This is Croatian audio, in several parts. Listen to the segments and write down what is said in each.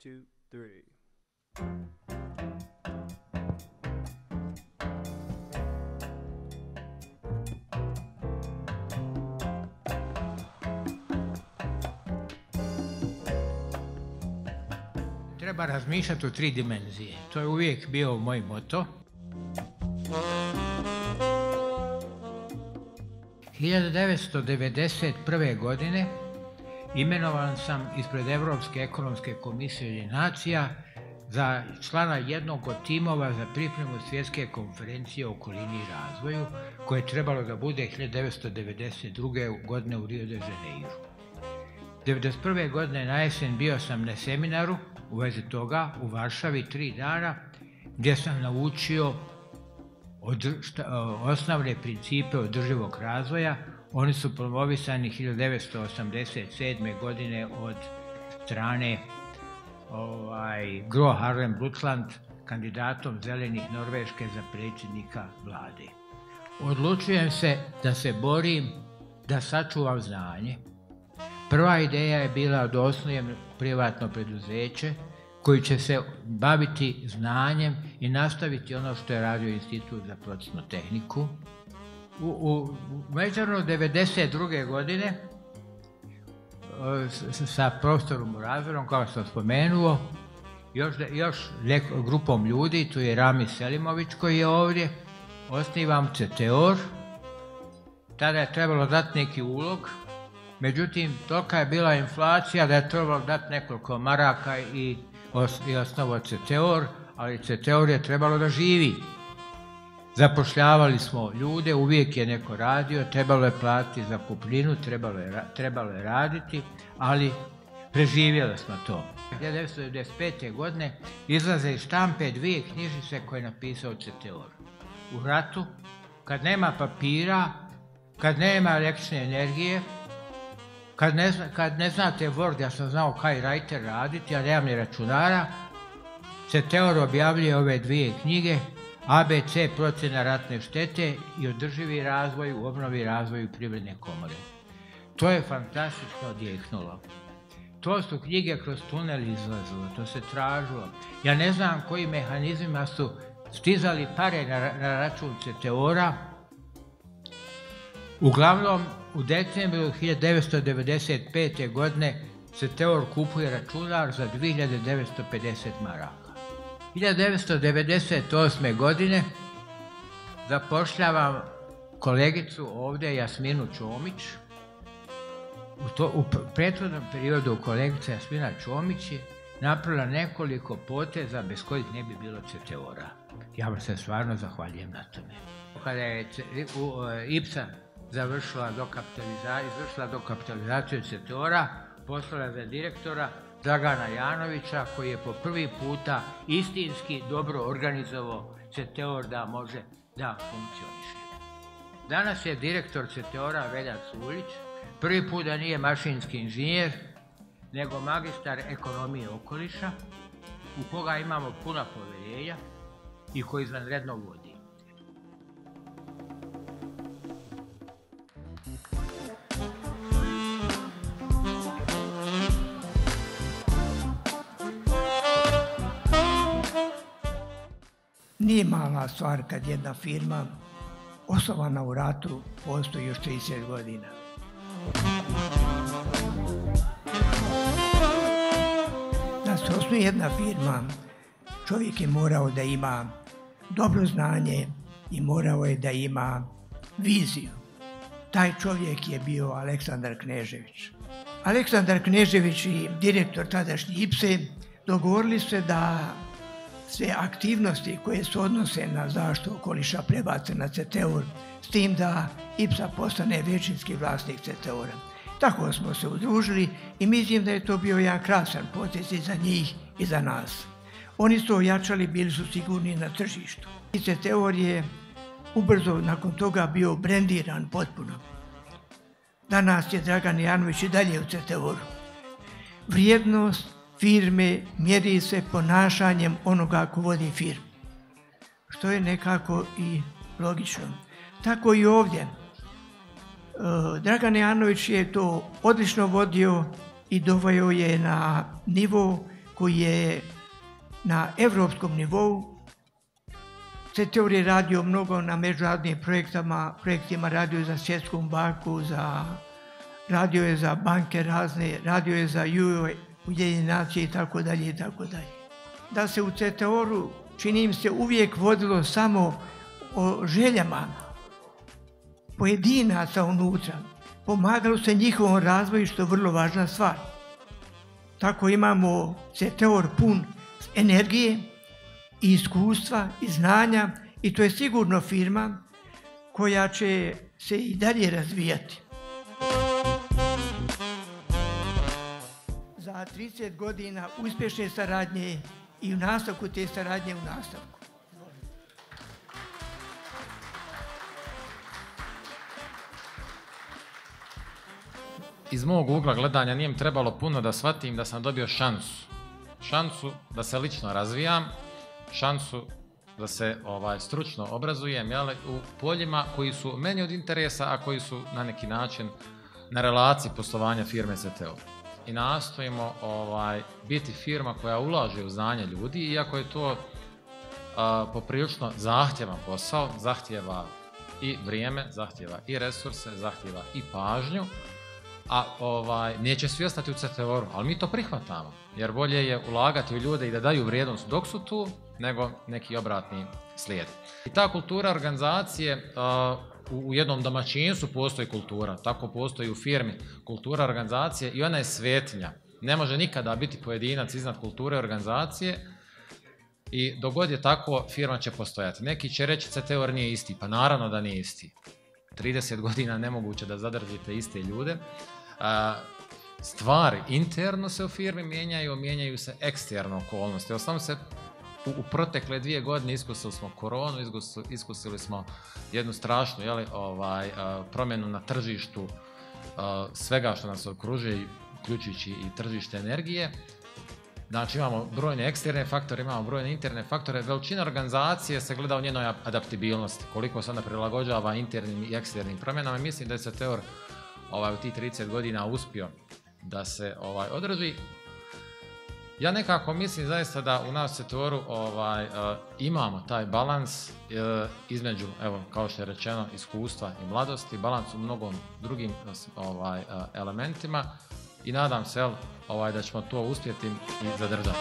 2, 3. Treba razmišljati u 3 dimenzije. To je uvijek bio moj moto. 1991. godine imenovan sam ispred Europske ekonomske komisije Ujedinjenih nacija za člana jednog od timova za pripremu svjetske konferencije o okolini i razvoju, koje je trebalo da bude 1992. godine u Rio de Janeiru. 1991. godine na jesen bio sam na seminaru u vezi toga u Varšavi 3 dana, gdje sam naučio osnovne principe održivog razvoja. Oni su promovisani 1987. godine od strane Gro Harlem Brundtland, kandidatom Zelenih Norveške za predsjednika vlade. Odlučujem se da se borim da sačuvam znanje. Prva ideja je bila da osnujem privatno preduzeće koji će se baviti znanjem i nastaviti ono što je radio Institut za procesnu tehniku. U međuvremenu 1992. godine sa profesorom Murazorom, kao što sam spomenuo, još grupom ljudi, tu je Rami Selimović koji je ovdje, osnivam CTOR. Tada je trebalo dati neki ulog, međutim tolika je bila inflacija da je trebalo dati nekoliko maraka i osnovao CTOR, ali CTOR je trebalo da živi. Zapošljavali smo ljude, uvijek je neko radio, trebalo je platiti zakupninu, trebalo je raditi, ali preživjeli smo to. 1995. godine izlaze iz štampe 2 knjižice koje je napisao CTOR. U ratu, kad nema papira, kad nema električne energije, kad ne znate Word, ja sam znao kaj writer raditi, a nemam ni računara, CTOR objavljuje ove 2 knjige, ABC procjena ratne štete i održivi razvoj u obnovi razvoju Privredne komore. To je fantastično odjeknulo. To su knjige kroz tunel izlazilo, to se tražilo. Ja ne znam koji mehanizmima su stizali pare na račun CTOR-a. Uglavnom, u decembru 1995. godine CTOR kupuje računar za 2950 maraka. 1998. godine zapošljavam kolegicu ovdje, Jasminu Čomić. U prethodnom periodu kolegica Jasmina Čomić je napravila nekoliko poteza bez kojih ne bi bilo CTOR-a. Ja vam se stvarno zahvaljujem na tome. Kada je IPSA izvršila dokapitalizaciju CTOR-a, poslala za direktora Dragana Janovića, koji je po prvi puta istinski dobro organizovao CTOR da može da funkcioniše. Danas je direktor CTOR-a Velja Culjić, prvi put da nije mašinski inženjer, nego magistar ekonomije okoliša, u koga imamo puna poverenja i koji izvanredno vodi. Nije mala stvar kad jedna firma osnovana u ratu postoji još 30 godina. Da se osnuje jedna firma, čovjek je morao da ima dobro znanje i morao je da ima viziju. Taj čovjek je bio Aleksandar Knežević. Aleksandar Knežević i direktor tadašnji IPSE dogovorili se da sve aktivnosti koje se odnose na zaštitu okoliša prebace na CTOR, s tim da IPSA postane većinski vlasnik CTOR-a. Tako smo se udružili i mislim da je to bio jedan krasan potez i za njih i za nas. Oni su ojačali, bili su sigurni na tržištu. I CTOR je ubrzo nakon toga bio brendiran potpuno. Danas je Dragan Janović i dalje u CTOR-u. Vrijednost firme mjeri se ponašanjem onoga ko vodi firmu, što je nekako i logično. Tako i ovdje. Dragan Janović je to odlično vodio i doveo je na nivo koji je na evropskom nivou. CTOR je radio mnogo na međunarodnim projektima, radio je za Svjetsku banku, radio je za banke razne, radio je za Ujedinjene nacije itd. Da se u CTOR-u, čini mi se, uvijek vodilo samo o željama pojedinaca unutra. Pomagalo se njihovom razvoju, što je vrlo važna stvar. Tako imamo CTOR pun energije i iskustva i znanja i to je sigurno firma koja će se i dalje razvijati. Za 30 godina uspješne saradnje i u nastavku te saradnje u nastavku. Iz mog ugla gledanja nije mi trebalo puno da shvatim da sam dobio šansu. Šansu da se lično razvijam, šansu da se stručno obrazujem u poljima koji su meni od interesa, a koji su na neki način na relaciji poslovanja firme CTOR. I nastojimo biti firma koja ulaže u znanje ljudi, iako je to poprilično zahtjevan posao, zahtjeva i vrijeme, zahtjeva i resurse, zahtjeva i pažnju, a neće svi ostati u CTOR-u, ali mi to prihvatamo, jer bolje je ulagati u ljude i da daju vrijednost dok su tu, nego neki obratni slijed. I ta kultura organizacije, u jednom domaćinstvu postoji kultura, tako postoji u firmi kultura organizacije i ona je svetinja. Ne može nikada biti pojedinac iznad kulture organizacije i dok god je tako, firma će postojati. Neki će reći CTOR nije isti, pa naravno da nije isti. 30 godina nemoguće da zadržite iste ljude. Stvari interno se u firmi mijenjaju se eksterno okolnosti. Osnovno se u protekle 2 godine iskusili smo koronu, iskusili smo jednu strašnu promjenu na tržištu svega što nas okružuje, uključujući i tržište energije. Znači imamo brojne eksterne faktore, imamo brojne interne faktore. Veličina organizacije se gleda u njenoj adaptibilnosti, koliko se ona prilagođava internim i eksternim promjenama. Mislim da je CTOR u tih 30 godina uspio da se održi. Ja nekako mislim zaista da u nas u CTOR-u imamo taj balans između, kao što je rečeno, iskustva i mladosti, balans u mnogom drugim elementima i nadam se da ćemo to uspjeti i zadržati.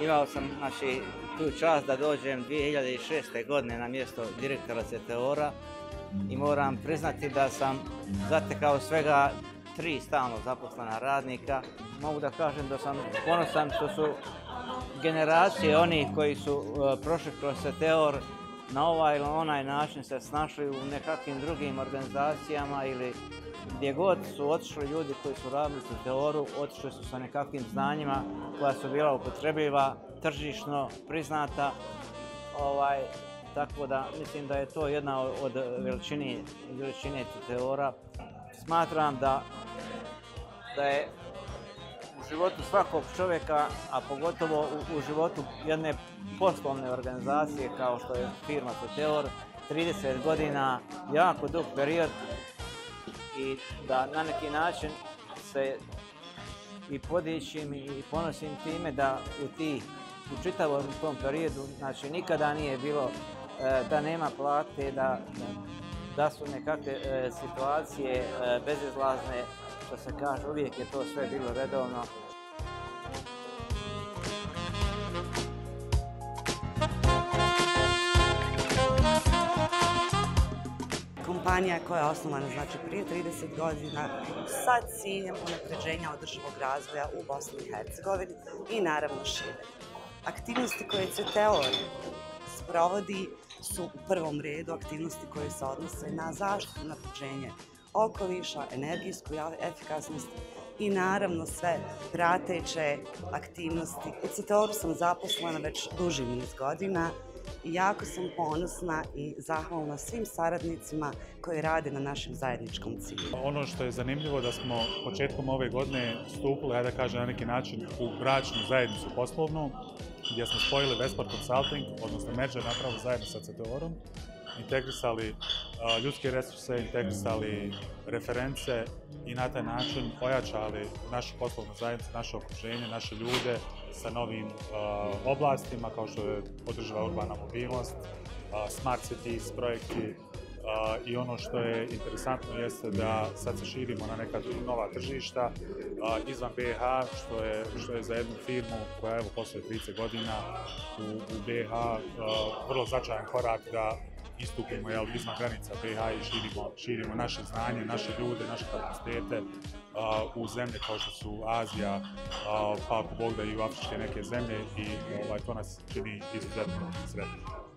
Imao sam tu čast da dođem 2006. godine na mjesto direktora CTOR-a i moram priznati da sam zatekao svega 3 stalno zaposlena radnika. Mogu da kažem da sam ponosan što su generacije onih koji su prošli kroz CTOR na ovaj ili onaj način se snašli u nekakvim drugim organizacijama ili gdje god su otišli ljudi koji su radili u CTOR-u, otišli su sa nekakvim znanjima koja su bila upotrebljiva, tržišno priznata. Tako da mislim da je to jedna od veličine CTOR-a. Smatram da je u životu svakog čovjeka, a pogotovo u životu jedne poslovne organizacije kao što je firma CTOR, 30 godina jako dug period i da na neki način se i podičim i ponosim time da u čitavom tom periodu, znači nikada nije bilo da nema plate, da su nekakve situacije bezizlazne, što se kaže, uvijek je to sve bilo redovno. Kompanija koja je osnovana prije 30 godina sa ciljem unapređenja održivog razvoja u Bosni i Hercegovini i naravno šire. Aktivnosti koje CTOR sprovodi su u prvom redu aktivnosti koje se odnose na zaštitu, unapređenje okoliša, energetsku efikasnost i naravno sve prateće aktivnosti. U CTOR-u sam zaposlena već duži niz godina i jako sam ponosna i zahvalna svim saradnicima koji rade na našem zajedničkom cilju. Ono što je zanimljivo da smo početkom ove godine stupili, da kažem na neki način, u bračnu zajednicu poslovnu, gdje smo spojili Vespar Consulting, odnosno merger napravili zajedno sa CTOR-om, integrisali ljudske resurse, integrisali reference i na taj način ojačali našu poslovnu zajednicu, naše okruženje, naše ljude sa novim oblastima kao što je održiva urbana mobilnost, smart cities projekti i ono što je interesantno jeste da sad se širimo na neka nova tržišta izvan BiH, što je za jednu firmu koja evo posle 30 godina u BiH vrlo značajan korak da istupimo izvan granica BiH i širimo naše znanje, naše ljude, naše kapacitete u zemlje kao što su Azija, pa ako Bog da i u afričke neke zemlje i to nas čini izuzetno sretnim.